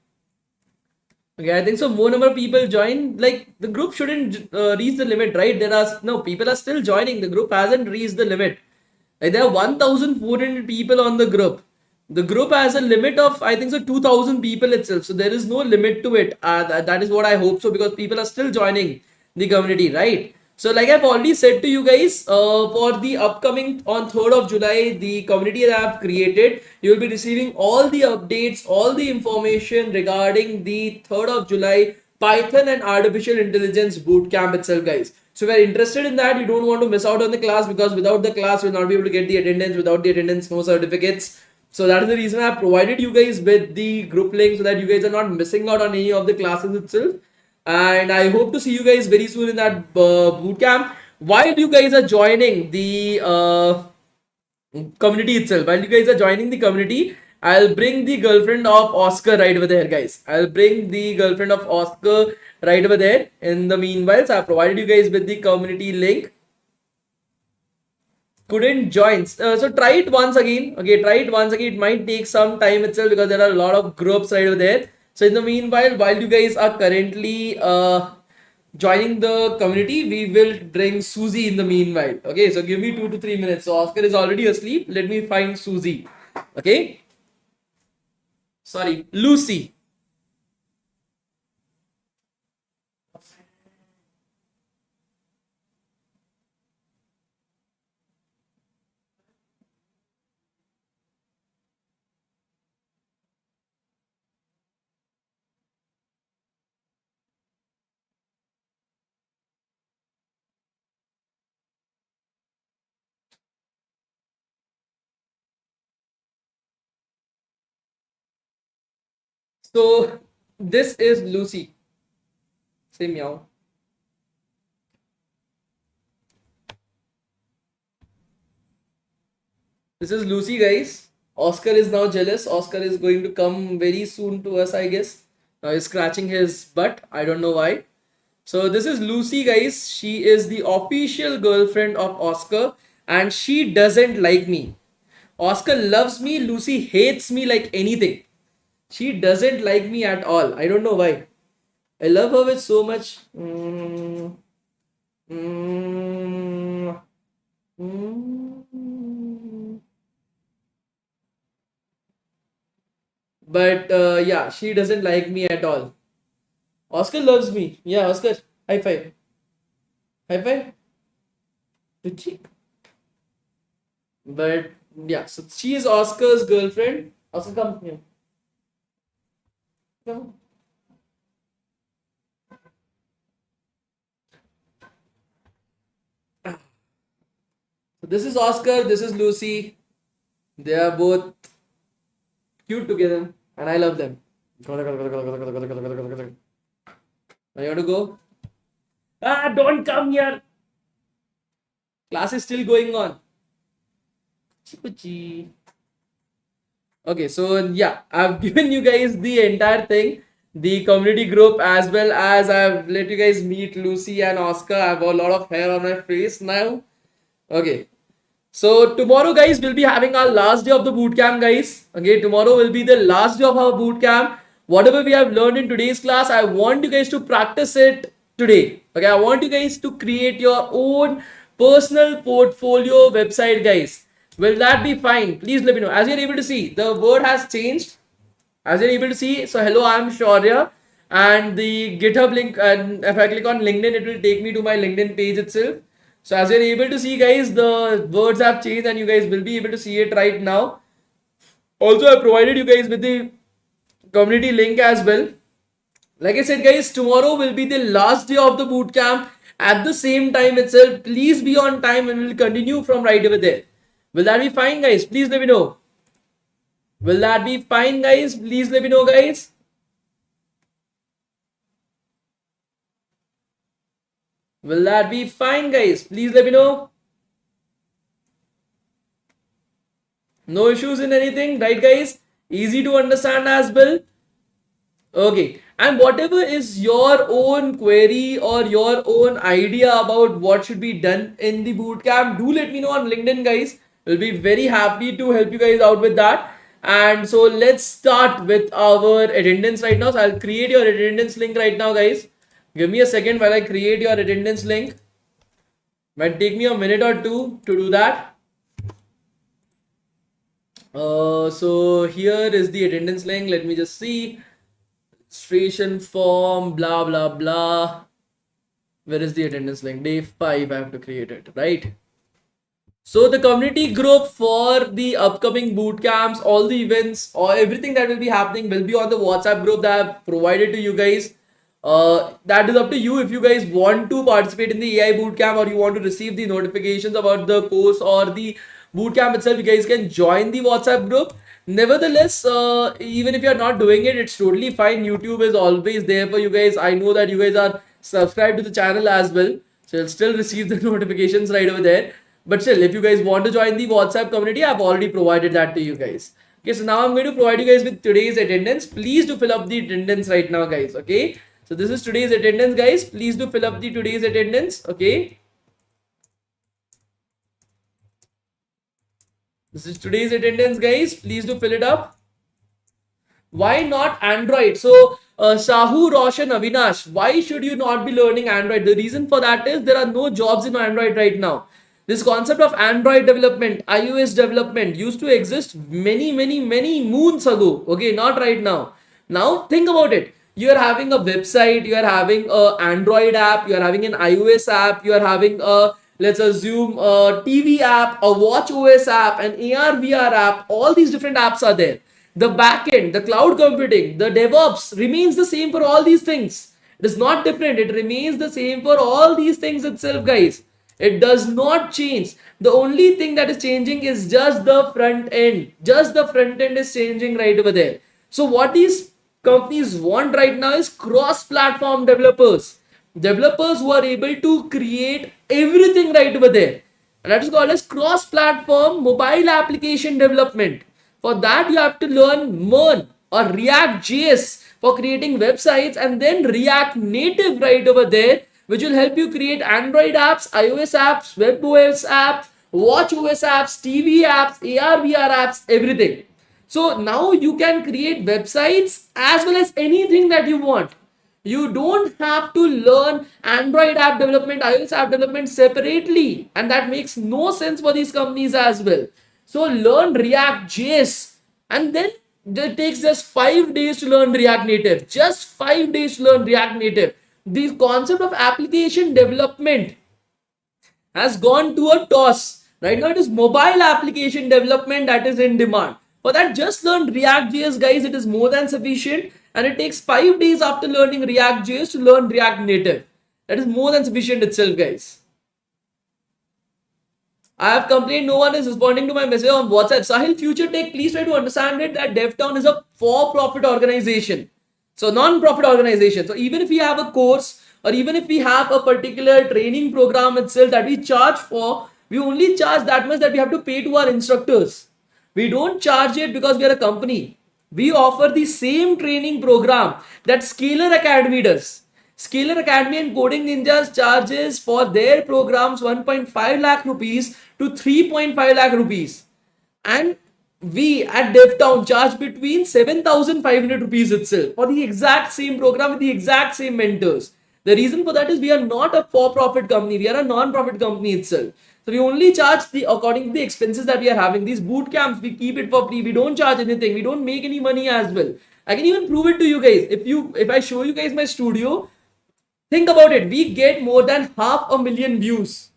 Okay, I think so. More number of people join. Like the group shouldn't reach the limit, right? There are no people are still joining. The group hasn't reached the limit. Like there are 1,400 people on the group. The group has a limit of I think so 2,000 people itself. So there is no limit to it. That is what I hope so because people are still joining the community, right? So like I've already said to you guys, for the upcoming on 3rd of July, the community that I've created, you will be receiving all the updates, all the information regarding the 3rd of July Python and Artificial Intelligence Bootcamp itself, guys. So if you're interested in that, you don't want to miss out on the class because without the class, you'll not be able to get the attendance. Without the attendance, no certificates. So that is the reason I provided you guys with the group link so that you guys are not missing out on any of the classes itself. And I hope to see you guys very soon in that bootcamp. While you guys are joining the community itself, while you guys are joining the community, I'll bring the girlfriend of Oscar right over there, guys. I'll bring the girlfriend of Oscar right over there. In the meanwhile, so I provided you guys with the community link. Couldn't join. So try it once again. Okay, try it once again. It might take some time itself because there are a lot of groups right over there. So in the meanwhile, while you guys are currently joining the community, we will bring Susie in the meanwhile. Okay, so give me 2 to 3 minutes. So Oscar is already asleep. Let me find Susie. Okay. Sorry, Lucy. So this is Lucy. Say meow. This is Lucy, guys. Oscar is now jealous. Oscar is going to come very soon to us, I guess. Now he's scratching his butt. I don't know why. So this is Lucy, guys. She is the official girlfriend of Oscar, and she doesn't like me. Oscar loves me. Lucy hates me like anything. She doesn't like me at all. I don't know why. I love her with so much. But yeah, she doesn't like me at all. Oscar loves me. Yeah, Oscar, high five. High five. To cheek. But yeah, so she is Oscar's girlfriend. Oscar, come here. Come. So this is Oscar, this is Lucy. They are both cute together, and I love them. Now you want to go? Ah, don't come here. Class is still going on. Okay, so yeah, I've given you guys the entire thing, the community group, as well as I've let you guys meet Lucy and Oscar. I have a lot of hair on my face now. Okay, so tomorrow, guys, we'll be having our last day of the bootcamp, guys. Okay, tomorrow will be the last day of our bootcamp. Whatever we have learned in today's class, I want you guys to practice it today. Okay, I want you guys to create your own personal portfolio website, guys. Will that be fine? Please let me know. As you're able to see, the word has changed. As you're able to see, so hello, I'm Shaurya, and the GitHub link, and if I click on LinkedIn, it will take me to my LinkedIn page itself. So as you're able to see, guys, the words have changed and you guys will be able to see it right now. Also, I provided you guys with the community link as well. Like I said, guys, tomorrow will be the last day of the bootcamp at the same time itself. Please be on time and we'll continue from right over there. Will that be fine, guys? Please let me know. Will that be fine, guys? Please let me know, guys. Will that be fine, guys? Please let me know. No issues in anything, right, guys? Easy to understand as well. Okay, and whatever is your own query or your own idea about what should be done in the bootcamp, do let me know on LinkedIn, guys. We'll be very happy to help you guys out with that. And so let's start with our attendance right now. So I'll create your attendance link right now, guys. Give me a second while I create your attendance link. Might take me a minute or two to do that. So here is the attendance link. Let me just see. Registration form, blah, blah, blah. Where is the attendance link? Day 5, I have to create it, right? So the community group for the upcoming boot camps, all the events, or everything that will be happening will be on the WhatsApp group that I've provided to you guys. That is up to you if you guys want to participate in the AI bootcamp or you want to receive the notifications about the course or the bootcamp itself. You guys can join the WhatsApp group. Nevertheless, even if you're not doing it, it's totally fine. YouTube is always there for you guys. I know that you guys are subscribed to the channel as well, so you'll still receive the notifications right over there. But still, if you guys want to join the WhatsApp community, I've already provided that to you guys. Okay, so now I'm going to provide you guys with today's attendance. Please do fill up the attendance right now, guys. Okay, so this is today's attendance, guys. Please do fill up the today's attendance. Okay, this is today's attendance, guys. Please do fill it up. Why not Android? So Sahu, Roshan, Avinash, why should you not be learning Android? The reason for that is there are no jobs in Android right now. This concept of Android development, iOS development used to exist many moons ago. Okay, not right now. Now think about it. You are having a website, you are having an Android app, you are having an iOS app, you are having a, let's assume, a TV app, a watch OS app, an AR VR app. All these different apps are there. The backend, the cloud computing, the DevOps remains the same for all these things. It is not different. It remains the same for all these things itself, guys. It does not change. The only thing that is changing is just the front end. Just the front end is changing right over there. So what these companies want right now is cross-platform developers. Developers who are able to create everything right over there. and that is called as cross-platform mobile application development. For that, you have to learn MERN or React JS for creating websites, and then React Native right over there, which will help you create Android apps, iOS apps, WebOS apps, WatchOS apps, TV apps, AR, VR apps, everything. So now you can create websites as well as anything that you want. You don't have to learn Android app development, iOS app development separately, and that makes no sense for these companies as well. So learn React JS, and then it takes just 5 days to learn React Native. Just 5 days to learn React Native. The concept of application development has gone to a toss. Right now, it is mobile application development that is in demand. For that, just learn React.js, guys. It is more than sufficient, and it takes 5 days after learning React.js to learn React Native. That is more than sufficient itself, guys. I have complained no one is responding to my message on WhatsApp. Sahil, Future Tech, please try to understand it that DevTown is a for-profit organization. So non-profit organization. So even if we have a course, or even if we have a particular training program itself that we charge for, we only charge that much that we have to pay to our instructors. We don't charge it because we are a company. We offer the same training program that Scalar Academy does. Scalar Academy and Coding Ninjas charges for their programs 1.5 lakh rupees to 3.5 lakh rupees. And we at DevTown charge between 7,500 rupees itself for the exact same program with the exact same mentors. The reason for that is we are not a for-profit company. We are a non-profit company itself. So we only charge the according to the expenses that we are having. These boot camps, we keep it for free. We don't charge anything. We don't make any money as well. I can even prove it to you guys. If I show you guys my studio, think about it. We get more than 500,000 views.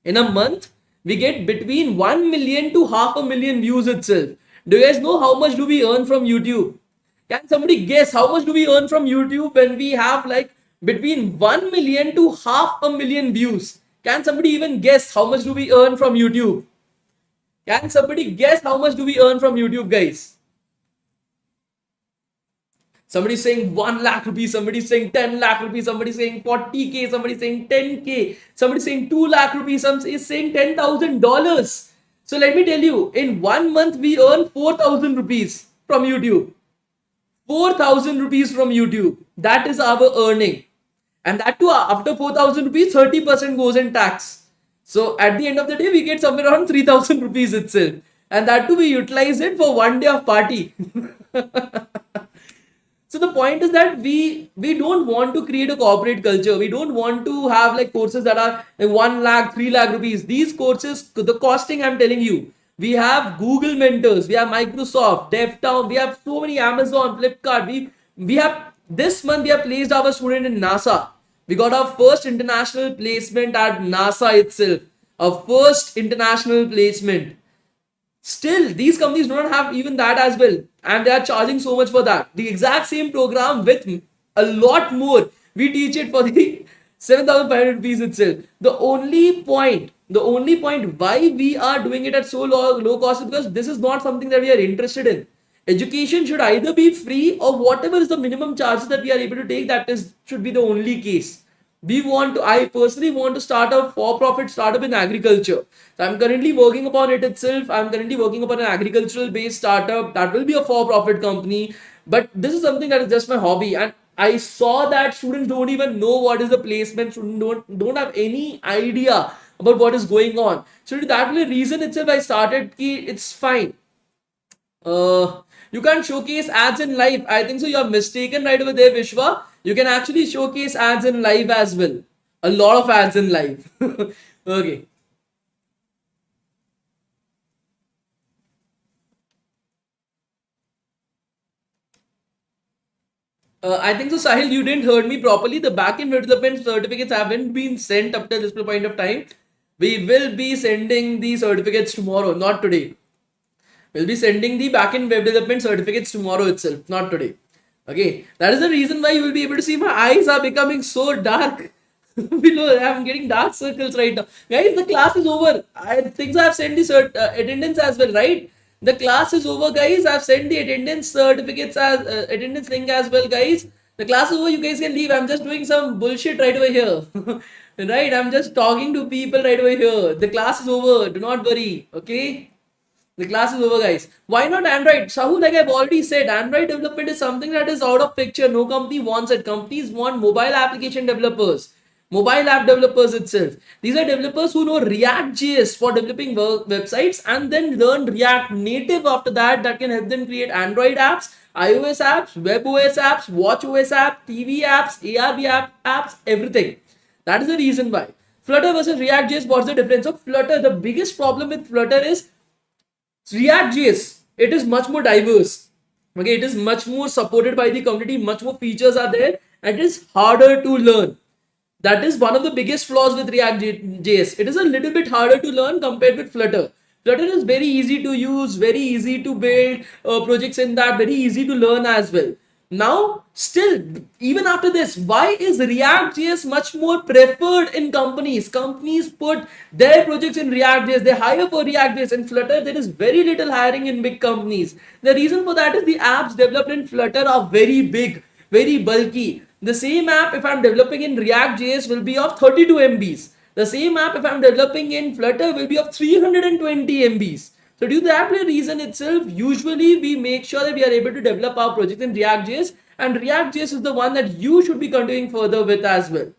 In a month, we get between 1 million to 500,000 views itself. Do you guys know how much do we earn from YouTube? Can somebody guess how much do we earn from YouTube when we have like between 1 million to 500,000 views? Can somebody even guess how much do we earn from YouTube? Can somebody guess how much do we earn from YouTube, guys? Somebody saying 1 lakh rupees, somebody saying 10 lakh rupees, somebody saying 40K, somebody saying 10K, somebody saying 2 lakh rupees, somebody is saying $10,000. So let me tell you, in 1 month, we earn 4,000 rupees from YouTube. 4,000 rupees from YouTube. That is our earning. And that too, after 4,000 rupees, 30% goes in tax. So at the end of the day, we get somewhere around 3,000 rupees itself. And that too, we utilize it for 1 day of party. So the point is that we don't want to create a corporate culture. We don't want to have like courses that are like 1 lakh, 3 lakh rupees. These courses, the costing I'm telling you, we have Google mentors, we have Microsoft, DevTown, we have so many Amazon, Flipkart. We have this month we have placed our student in NASA. We got our first international placement at NASA itself. Our first international placement. Still, these companies do not have even that as well. And they are charging so much for that. The exact same program with a lot more. We teach it for the 7,500 rupees itself. The only point why we are doing it at so low cost is because this is not something that we are interested in. Education should either be free or whatever is the minimum charges that we are able to take, should be the only case. I personally want to start a for-profit startup in agriculture. So I'm currently working upon it itself. I'm currently working upon an agricultural based startup that will be a for-profit company. But this is something that is just my hobby. And I saw that students don't even know what is the placement. Students don't have any idea about what is going on. So that reason itself I started it's fine. You can't showcase ads in live. I think so. You're mistaken right over there, Vishwa. You can actually showcase ads in live as well. A lot of ads in live. Okay. I think so, Sahil, you didn't heard me properly. The backend development certificates haven't been sent up to this point of time. We will be sending the certificates tomorrow, not today. We'll be sending the backend web development certificates tomorrow itself, not today. Okay, that is the reason why you will be able to see my eyes are becoming so dark. Below, I'm getting dark circles right now. Guys, the class is over. I think so. I've sent the attendance as well, right? The class is over, guys. I've sent the attendance certificates as attendance link as well, guys. The class is over. You guys can leave. I'm just doing some bullshit right over here. Right, I'm just talking to people right over here. The class is over. Do not worry. Okay. The class is over, guys. Why not Android? Sahu, like I've already said, Android development is something that is out of picture. No company wants it. Companies want mobile application developers, mobile app developers itself. These are developers who know React.js for developing websites and then learn React Native after that. That can help them create Android apps, iOS apps, WebOS apps, WatchOS apps, TV apps, apps, everything. That is the reason why. Flutter versus React.js, what's the difference? So Flutter, the biggest problem with Flutter is React.js, it is much more diverse. Okay, it is much more supported by the community, much more features are there, and it is harder to learn. That is one of the biggest flaws with React.js. It is a little bit harder to learn compared with Flutter. Flutter is very easy to use, very easy to build projects in that, very easy to learn as well. Now, still, even after this, why is React.js much more preferred in companies? Companies put their projects in React.js, they hire for React.js. In Flutter, there is very little hiring in big companies. The reason for that is the apps developed in Flutter are very big, very bulky. The same app, if I'm developing in React.js, will be of 32 MBs. The same app, if I'm developing in Flutter, will be of 320 MBs. So due to that reason itself, usually we make sure that we are able to develop our project in React.js, and React.js is the one that you should be continuing further with as well.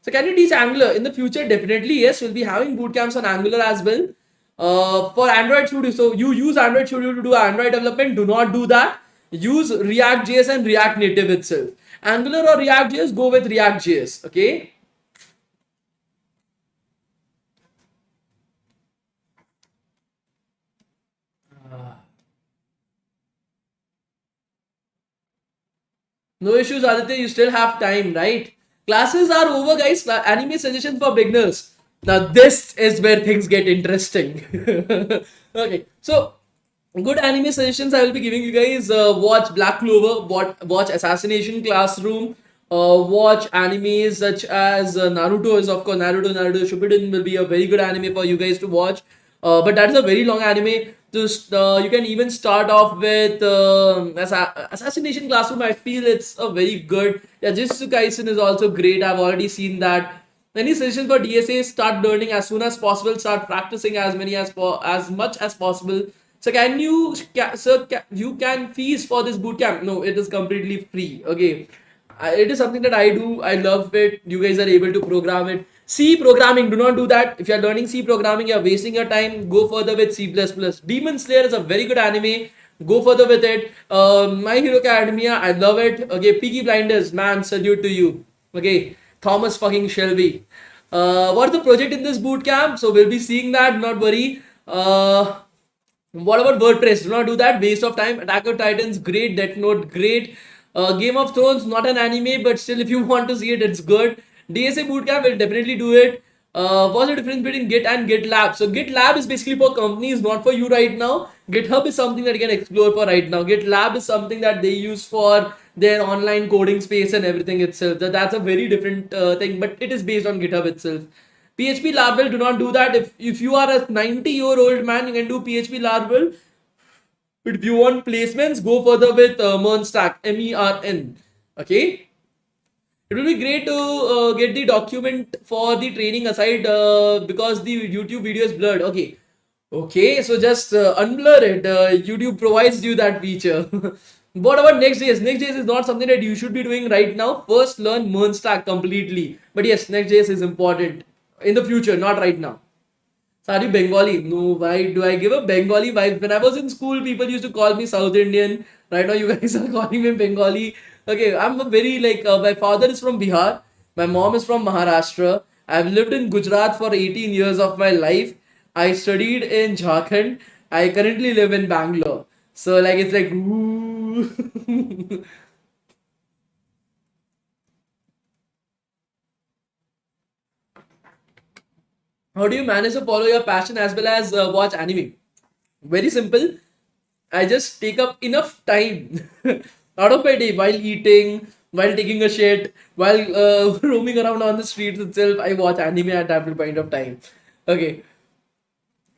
So can you teach Angular? In the future, definitely yes, we'll be having bootcamps on Angular as well. For Android Studio, so you use Android Studio to do Android development, do not do that. Use React.js and React Native itself. Angular or React.js, go with React.js, okay? No issues, Aditya. You still have time, right? Classes are over, guys. Anime suggestions for beginners. Now, this is where things get interesting. Okay, so good anime suggestions I will be giving you guys. Watch Black Clover, watch Assassination Classroom, watch animes such as Naruto is of course Naruto Shippuden will be a very good anime for you guys to watch. But that is a very long anime. Just you can even start off with Assassination Classroom. I feel it's a very good. Yeah, Jujutsu Kaisen is also great. I've already seen that. Any suggestion for DSA? Start learning as soon as possible. Start practicing as much as possible. So can you you can fees for this bootcamp? No, it is completely free. Okay, it is something that I do. I love it. You guys are able to program it. C programming, do not do that. If you are learning C programming, you are wasting your time. Go further with C++. Demon Slayer is a very good anime. Go further with it. My Hero Academia, I love it. Okay, Peaky Blinders, man, salute to you. Okay, Thomas fucking Shelby. What's the project in this bootcamp? So we'll be seeing that. Not worry. What about WordPress? Do not do that. Waste of time. Attack on Titans, great. Death Note, great. Game of Thrones, not an anime, but still, if you want to see it, it's good. DSA Bootcamp will definitely do it. What's the difference between Git and GitLab? So GitLab is basically for companies, not for you right now. GitHub is something that you can explore for right now. GitLab is something that they use for their online coding space and everything itself. That's a very different thing, but it is based on GitHub itself. PHP Laravel, do not do that. If you are a 90-year-old man, you can do PHP Laravel. But if you want placements, go further with MERN, MERN. Okay. It will be great to get the document for the training aside because the YouTube video is blurred. Okay. Okay, so just unblur it. YouTube provides you that feature. What about Next.js? Next.js is not something that you should be doing right now. First, learn MERN completely. But yes, Next.js is important in the future, not right now. So are you Bengali? No, why do I give a Bengali vibe? When I was in school, people used to call me South Indian. Right now, you guys are calling me Bengali. Okay, I'm a very my father is from Bihar. My mom is from Maharashtra. I've lived in Gujarat for 18 years of my life. I studied in Jharkhand. I currently live in Bangalore. So like it's like ooh. How do you manage to follow your passion as well as watch anime? Very simple. I just take up enough time out of my day while eating, while taking a shit, while roaming around on the streets itself. I watch anime at that point of time. Okay.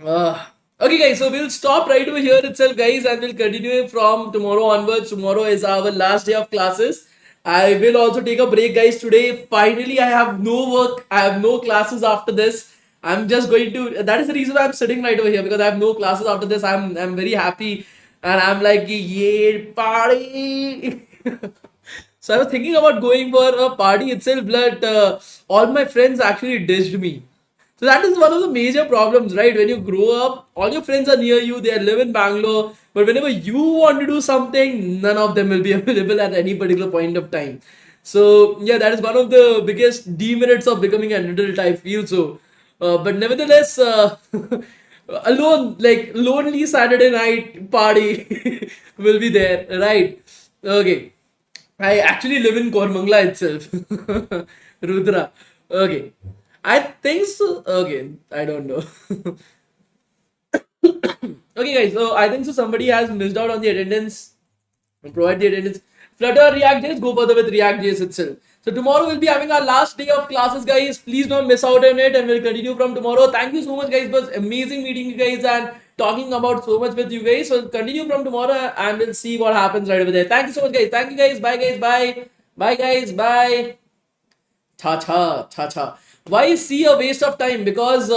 Okay, guys. So we'll stop right over here itself, guys, and we'll continue from tomorrow onwards. Tomorrow is our last day of classes. I will also take a break, guys, today. Finally, I have no work. I have no classes after this. I'm just going to. That is the reason why I'm sitting right over here, because I have no classes after this. I'm very happy, and I'm like, yeah, party. So I was thinking about going for a party itself, but all my friends actually ditched me. So that is one of the major problems, right? When you grow up, all your friends are near you, they live in Bangalore, but whenever you want to do something, none of them will be available at any particular point of time. So yeah, that is one of the biggest demerits of becoming an adult, I feel so. But nevertheless, alone, like lonely Saturday night party will be there, right? Okay. I actually live in Kormangla itself. Rudra. Okay. I think so. Okay. I don't know. Okay, guys. So I think so. Somebody has missed out on the attendance. Provide the attendance. Flutter React.js. Go further with React.js itself. So tomorrow we'll be having our last day of classes, guys. Please don't miss out on it, and we'll continue from tomorrow. Thank you so much, guys. It was amazing meeting you guys and talking about so much with you guys. So continue from tomorrow, and we'll see what happens right over there. Thank you so much, guys. Thank you, guys. Bye, guys. Bye. Bye, guys. Bye. Cha cha, cha cha. Why see a waste of time? Because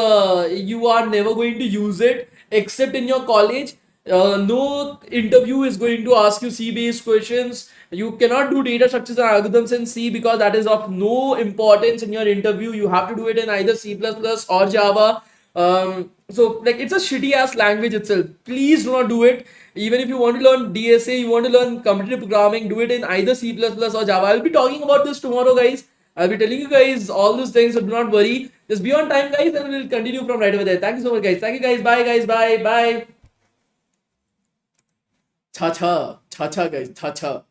you are never going to use it except in your college. No interview is going to ask you C-based questions. You cannot do data structures and algorithms in C because that is of no importance in your interview. You have to do it in either C++ or Java. So like it's a shitty ass language itself. Please do not do it. Even if you want to learn DSA, you want to learn competitive programming, do it in either C++ or Java. I'll be talking about this tomorrow, guys. I'll be telling you guys all those things, so do not worry. Just be on time, guys, and we'll continue from right over there. Thank you so much, guys. Thank you, guys. Bye, guys. Bye, bye. Cha cha, cha cha, guys. Cha cha.